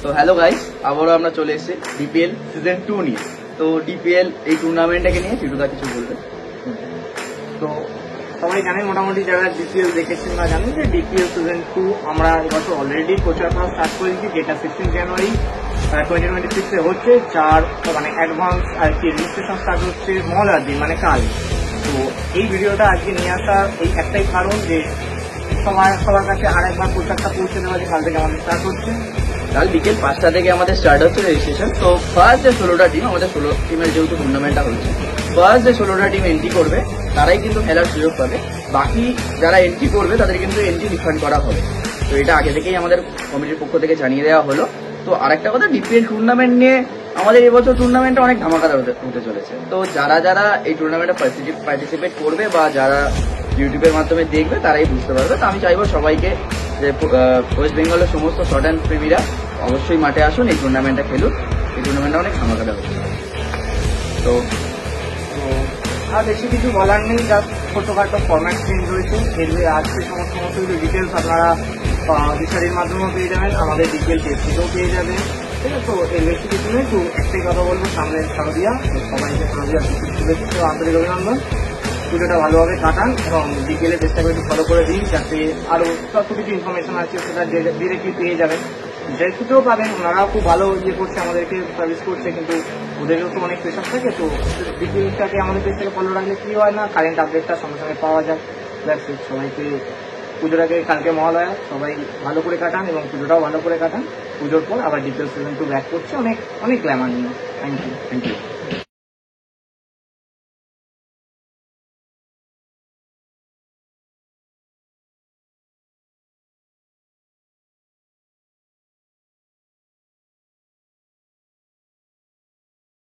তো hello guys, আবারও আমরা চলে এসেছি ডিপিএল সিজন 2 নিয়ে। তো ডিপিএল এই টুর্নামেন্টটাকে নিয়ে চিটুদা কিছু বলবে। তো সবাই জানেন, মোটামুটি যারা ডিপিএল দেখেছেন বা জানেন যে ডিপিএল সিজন 2 আমরা এবছর অলরেডি প্রচার করা স্টার্ট করেছি, যেটা 16 জানুয়ারি 2026 হচ্ছে। যার মানে অ্যাডভান্স আর কি রেজিস্ট্রেশন স্টার্ট হচ্ছে মহলার দিন, মানে কাল। তো এই ভিডিওটা আজকে নিয়ে আসার এই একটাই কারণ যে সবার কাছে আর একবার প্রচারটা পৌঁছে দেওয়া, যে কাল থেকে আমাদের স্টার্ট হচ্ছে। কাল বিকেল 5টা থেকে আমাদের স্টার্ট হচ্ছে রেজিস্ট্রেশন। তো ফার্স্ট যে 16টা টিম, আমাদের 16 টিমের যেহেতু টুর্নামেন্টটা হচ্ছে, ফার্স্ট যে 16টা টিম এন্ট্রি করবে তারাই কিন্তু খেলার সুযোগ পাবে। বাকি যারা এন্ট্রি করবে তাদের কিন্তু এন্ট্রি রিফান্ড করা হবে। তো এটা আগে থেকেই আমাদের কমিটির পক্ষ থেকে জানিয়ে দেওয়া হলো। তো আরেকটা কথা, ডিপিএল টুর্নামেন্ট নিয়ে আমাদের এবছর টুর্নামেন্টটা অনেক ধামাকাদার হতে চলেছে। তো যারা এই টুর্নামেন্টে পার্টিসিপেট করবে বা যারা ইউটিউবের মাধ্যমে দেখবে তারাই বুঝতে পারবে। তো আমি চাইবো সবাইকে যে ওয়েস্ট বেঙ্গলের সমস্ত শর্ট অ্যান্ড প্রেমীরা অবশ্যই মাঠে আসুন, এই টুর্নামেন্টটা খেলুন। এই টুর্নামেন্টটা অনেক ধামাকাদার হচ্ছে। তো আর বেশি কিছু বলার নেই, জাস্ট ছোটখাটো ফরম্যাট চেঞ্জ হয়েছে। এর আজকে সমস্ত কিছু ডিটেলস আপনারা ডিসারির মাধ্যমেও পেয়ে যাবেন, আমাদের ডিটেল পেজটিতেও পেয়ে যাবেন। ঠিক আছে, তো এর বেশি কিছু নেই। তো একটাই কথা বলবো, সামনে শারদিয়া, সবাইকে শারদিয়া শুভেচ্ছা ও আন্তরিক অভিনন্দন। পুজোটা ভালোভাবে কাটান এবং বিকেলে চেষ্টা করে একটু ফলো করে দিন, যাতে আরও যত কিছু ইনফরমেশন আছে সেটা ডিরেক্টলি পেয়ে যাবেন। যেটুকুও পাবেন, ওনারাও খুব ভালো ইয়ে করছে, আমাদেরকে সার্ভিস করছে, কিন্তু ওদেরও তো অনেক প্রেশার থাকে। তো ডিটেলসটাকে আমাদের পেজ থেকে ফলো রাখলে কি হয় না, কারেন্ট আপডেটটা সঙ্গে সঙ্গে পাওয়া যায়। That's it. সবাইকে পুজোর আগে কালকে মহালয়া, সবাই ভালো করে কাটান এবং পুজোটাও ভালো করে কাটান। পুজোর পর আবার ডিটেলস সিজন 2 ব্যাক করছে অনেক গ্ল্যামার নিয়ে। Thank you.